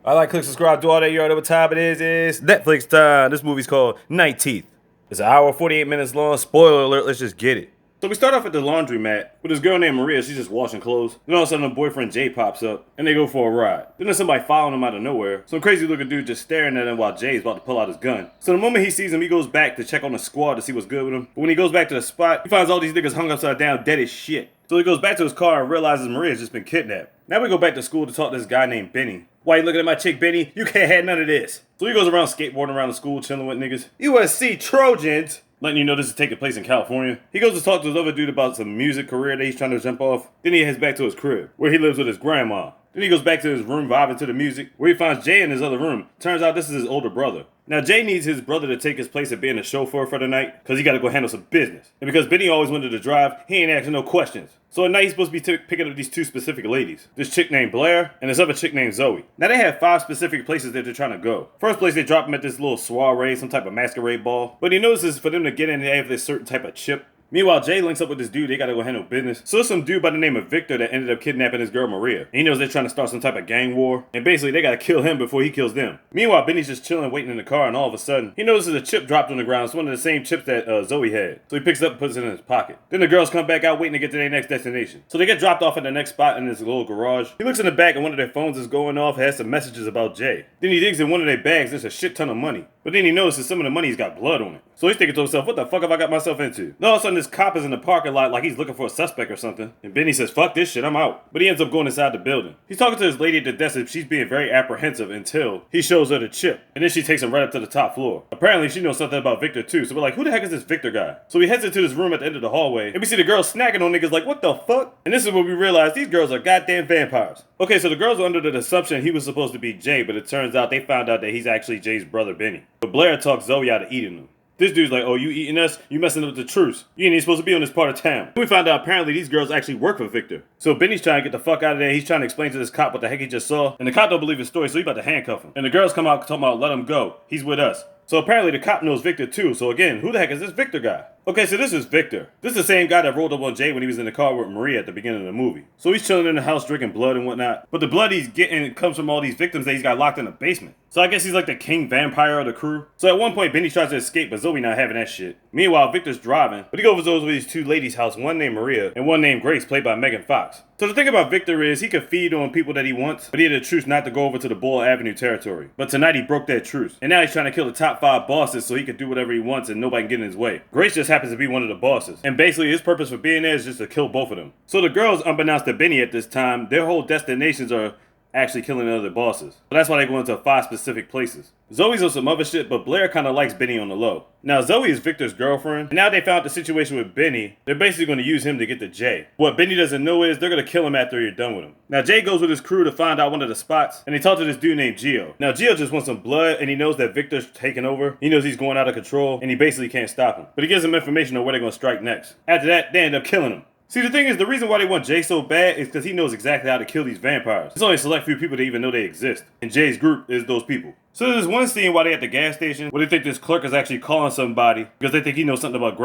I like, click, subscribe, do all that. You already know what time it is. It's Netflix time. This movie's called 19th. It's an hour, 48 minutes long. Spoiler alert, let's just get it. So we start off at the laundromat with this girl named Maria. She's just washing clothes. Then all of a sudden her boyfriend Jay pops up and they go for a ride. Then there's somebody following him out of nowhere. Some crazy looking dude just staring at him while Jay's about to pull out his gun. So the moment he sees him, he goes back to check on the squad to see what's good with him. But when he goes back to the spot, he finds all these niggas hung upside down dead as shit. So he goes back to his car and realizes Maria's just been kidnapped. Now we go back to school to talk to this guy named Benny. Why you looking at my chick, Benny? You can't have none of this. So he goes around skateboarding around the school, chilling with niggas. USC Trojans! Letting you know this is taking place in California. He goes to talk to this other dude about some music career that he's trying to jump off. Then he heads back to his crib, where he lives with his grandma. Then he goes back to his room vibing to the music, where he finds Jay in his other room. Turns out this is his older brother. Now Jay needs his brother to take his place of being a chauffeur for the night, because he got to go handle some business. And because Benny always wanted to drive, he ain't asking no questions. So at night he's supposed to be picking up these two specific ladies. This chick named Blair, and this other chick named Zoe. Now they have 5 specific places that they're trying to go. First place, they drop him at this little soiree, some type of masquerade ball. But he notices for them to get in, they have this certain type of chip. Meanwhile, Jay links up with this dude, they gotta go handle business. So there's some dude by the name of Victor that ended up kidnapping his girl Maria. And he knows they're trying to start some type of gang war. And basically, they gotta kill him before he kills them. Meanwhile, Benny's just chilling, waiting in the car, and all of a sudden, he notices a chip dropped on the ground. It's one of the same chips that Zoe had. So he picks it up and puts it in his pocket. Then the girls come back out waiting to get to their next destination. So they get dropped off at the next spot in this little garage. He looks in the back and one of their phones is going off, has some messages about Jay. Then he digs in one of their bags, there's a shit ton of money. But then he notices some of the money's got blood on it. So he's thinking to himself, what the fuck have I got myself into? Then all of a sudden this cop is in the parking lot like he's looking for a suspect or something. And Benny says, fuck this shit, I'm out. But he ends up going inside the building. He's talking to this lady at the desk and she's being very apprehensive until he shows her the chip. And then she takes him right up to the top floor. Apparently she knows something about Victor too. So we're like, who the heck is this Victor guy? So he heads into this room at the end of the hallway and we see the girls snacking on niggas like, what the fuck? And this is when we realize these girls are goddamn vampires. Okay, so the girls were under the assumption he was supposed to be Jay, but it turns out they found out that he's actually Jay's brother Benny. But Blair talks Zoe out of eating them. This dude's like, oh, you eating us? You messing up the truce. You ain't even supposed to be on this part of town. We found out apparently these girls actually work for Victor. So Benny's trying to get the fuck out of there. He's trying to explain to this cop what the heck he just saw. And the cop don't believe his story, so he about to handcuff him. And the girls come out talking about let him go. He's with us. So apparently the cop knows Victor too. So again, who the heck is this Victor guy? Okay, so this is Victor. This is the same guy that rolled up on Jay when he was in the car with Maria at the beginning of the movie. So he's chilling in the house drinking blood and whatnot. But the blood he's getting comes from all these victims that he's got locked in the basement. So I guess he's like the king vampire of the crew. So at one point, Benny tries to escape, but Zoe not having that shit. Meanwhile, Victor's driving, but he goes over to these 2 ladies' house, one named Maria and one named Grace, played by Megan Fox. So the thing about Victor is he could feed on people that he wants, but he had a truce not to go over to the Bull Avenue territory. But tonight he broke that truce. And now he's trying to kill the top 5 bosses so he can do whatever he wants and nobody can get in his way. Grace just happens to be one of the bosses. And basically his purpose for being there is just to kill both of them. So the girls, unbeknownst to Benny at this time, their whole destinations are actually killing the other bosses. So that's why they go into 5 specific places. Zoe's on some other shit, but Blair kind of likes Benny on the low. Now Zoe is Victor's girlfriend, and now they found the situation with Benny, they're basically going to use him to get to Jay. What Benny doesn't know is they're going to kill him after you're done with him. Now Jay goes with his crew to find out one of the spots, and they talk to this dude named Gio. Now Gio just wants some blood, and he knows that Victor's taking over. He knows he's going out of control, and he basically can't stop him. But he gives him information on where they're going to strike next. After that, they end up killing him. See, the thing is, the reason why they want Jay so bad is because he knows exactly how to kill these vampires. There's only a select few people that even know they exist. And Jay's group is those people. So there's one scene while they're at the gas station where they think this clerk is actually calling somebody because they think he knows something about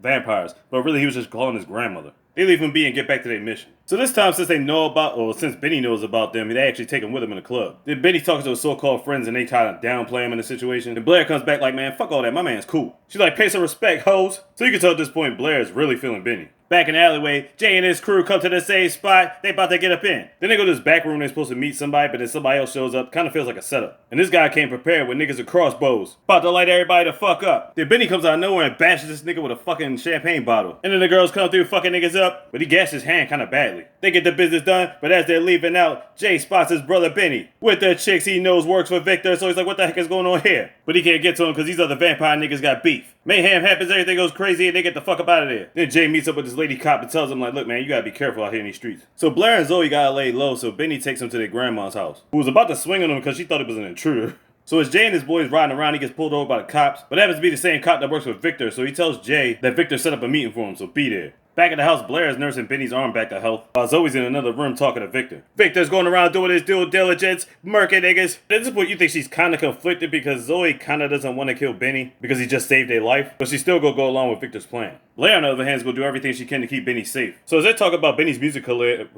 vampires. But really, he was just calling his grandmother. They leave him be and get back to their mission. So this time, since they know about, or since Benny knows about them, they actually take him with him in the club. Then Benny talks to his so-called friends and they try to downplay him in the situation. And Blair comes back like, man, fuck all that, my man's cool. She's like, pay some respect, hoes. So you can tell at this point, Blair is really feeling Benny. Back in the alleyway, Jay and his crew come to the same spot. They about to get up in. Then they go to this back room. They're supposed to meet somebody, but then somebody else shows up. Kind of feels like a setup. And this guy came prepared with niggas with crossbows. About to light everybody the fuck up. Then Benny comes out of nowhere and bashes this nigga with a fucking champagne bottle. And then the girls come through fucking niggas up, but he gashed his hand kind of badly. They get the business done, but as they're leaving out, Jay spots his brother Benny with the chicks he knows works for Victor, so he's like, what the heck is going on here? But he can't get to him because these other vampire niggas got beef. Mayhem happens, everything goes crazy, and they get the fuck up out of there. Then Jay meets up with this lady cop and tells him like, look man, you gotta be careful out here in these streets. So Blair and Zoe gotta lay low, so Benny takes him to their grandma's house, who was about to swing on him because she thought he was an intruder. So as Jay and his boys riding around, he gets pulled over by the cops, but happens to be the same cop that works with Victor, so he tells Jay that Victor set up a meeting for him, so be there. Back at the house, Blair is nursing Benny's arm back to health, while Zoe's in another room talking to Victor. Victor's going around doing his due diligence, murking niggas. At this point, you think she's kind of conflicted because Zoe kind of doesn't want to kill Benny because he just saved their life, but she's still gonna go along with Victor's plan. Blair, on the other hand, is gonna do everything she can to keep Benny safe. So as they talk about Benny's music career,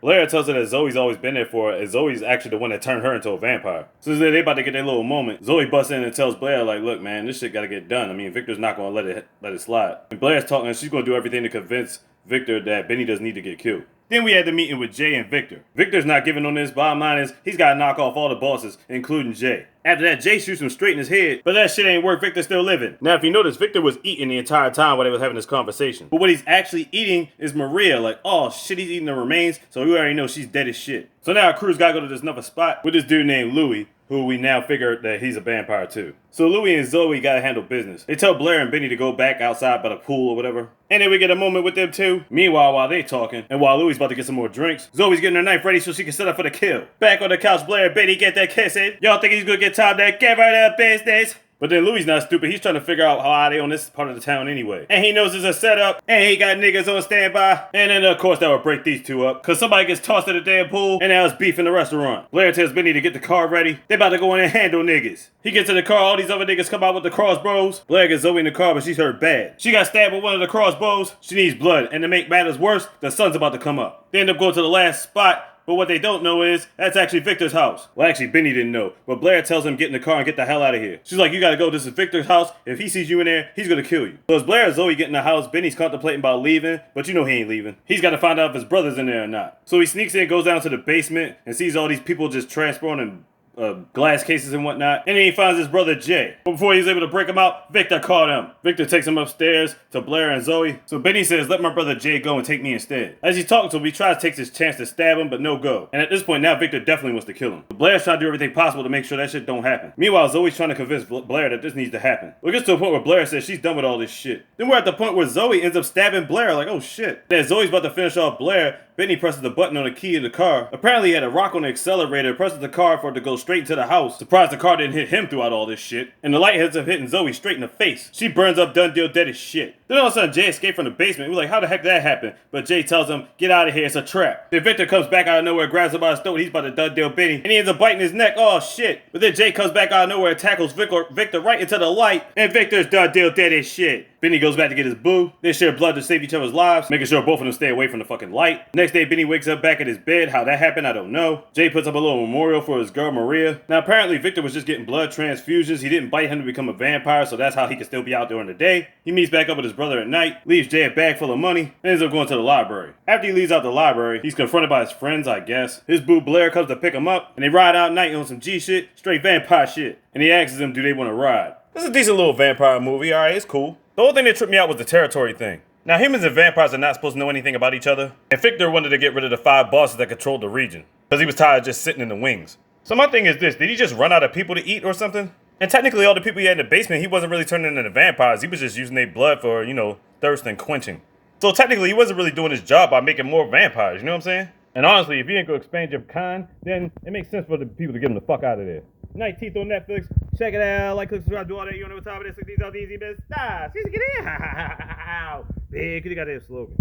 Blair tells her that Zoe's always been there for her, and Zoe's actually the one that turned her into a vampire. So as they about to get their little moment, Zoe busts in and tells Blair, like, look, man, this shit gotta get done. I mean, Victor's not gonna let it slide. And Blair's talking, and she's gonna do everything to convince Victor that Benny doesn't need to get killed. Then we had the meeting with Jay and Victor. Victor's not giving on this. Bottom line is, he's got to knock off all the bosses, including Jay. After that, Jay shoots him straight in his head, but that shit ain't work. Victor's still living. Now, if you notice, Victor was eating the entire time while they was having this conversation. But what he's actually eating is Maria. Like, oh shit, he's eating the remains, so we already know she's dead as shit. So now our crew's got to go to this another spot with this dude named Louis, who we now figure that he's a vampire too. So Louis and Zoe gotta handle business. They tell Blair and Benny to go back outside by the pool or whatever. And then we get a moment with them too. Meanwhile, while they talking, and while Louis about to get some more drinks, Zoe's getting her knife ready so she can set up for the kill. Back on the couch, Blair and Benny get that kissing. Y'all think he's gonna get time to give her the business? But then Louis not stupid. He's trying to figure out how they on this part of the town anyway. And he knows it's a setup. And he got niggas on standby. And then of course that would break these two up. Cause somebody gets tossed in the damn pool. And now it's beef in the restaurant. Blair tells Benny to get the car ready. They about to go in and handle niggas. He gets in the car. All these other niggas come out with the crossbows. Blair gets Zoe in the car, but she's hurt bad. She got stabbed with one of the crossbows. She needs blood. And to make matters worse, the sun's about to come up. They end up going to the last spot. But what they don't know is, that's actually Victor's house. Well, actually, Benny didn't know. But Blair tells him, get in the car and get the hell out of here. She's like, you gotta go, this is Victor's house. If he sees you in there, he's gonna kill you. So as Blair and Zoe get in the house, Benny's contemplating about leaving, but you know he ain't leaving. He's gotta find out if his brother's in there or not. So he sneaks in, goes down to the basement, and sees all these people just transporting glass cases and whatnot. And then he finds his brother Jay. But before he's able to break him out, Victor caught him. Victor takes him upstairs to Blair and Zoe. So Benny says, let my brother Jay go and take me instead. As he's talking to him, he tries to take his chance to stab him, but no go. And at this point, now Victor definitely wants to kill him. But Blair's trying to do everything possible to make sure that shit don't happen. Meanwhile, Zoe's trying to convince Blair that this needs to happen. It gets to a point where Blair says she's done with all this shit. Then we're at the point where Zoe ends up stabbing Blair, like, oh shit. Then Zoe's about to finish off Blair, Benny presses the button on the key in the car. Apparently he had a rock on the accelerator, presses the car for it to go straight into the house. Surprised the car didn't hit him throughout all this shit. And the light ends up hitting Zoe straight in the face. She burns up, done deal, dead as shit. Then all of a sudden Jay escaped from the basement. We're like, how the heck did that happen? But Jay tells him, get out of here, it's a trap. Then Victor comes back out of nowhere, grabs him by his throat, he's about to done deal Benny. And he ends up biting his neck, oh shit. But then Jay comes back out of nowhere and tackles Victor right into the light. And Victor's done deal, dead as shit. Benny goes back to get his boo. They share blood to save each other's lives, making sure both of them stay away from the fucking light. Next day, Benny wakes up back at his bed. How that happened, I don't know. Jay puts up a little memorial for his girl, Maria. Now, apparently, Victor was just getting blood transfusions. He didn't bite him to become a vampire, so that's how he can still be out during the day. He meets back up with his brother at night, leaves Jay a bag full of money, and ends up going to the library. After he leaves out the library, he's confronted by his friends, I guess. His boo Blair comes to pick him up, and they ride out night on some G shit, straight vampire shit. And he asks them, do they want to ride? This is a decent little vampire movie, alright, it's cool. The whole thing that tripped me out was the territory thing. Now, humans and vampires are not supposed to know anything about each other, and Victor wanted to get rid of the 5 bosses that controlled the region, because he was tired of just sitting in the wings. So my thing is this, did he just run out of people to eat or something? And technically all the people he had in the basement, he wasn't really turning into vampires, he was just using their blood for, you know, thirst and quenching. So technically he wasn't really doing his job by making more vampires, you know what I'm saying? And honestly, if you ain't gonna expand your kind, then it makes sense for the people to get him the fuck out of there. Night Teeth on Netflix. Check it out. Like, click, subscribe, do all that. You know what time it is. These are the easy best. Stars. Get in. Big, you got that slogan.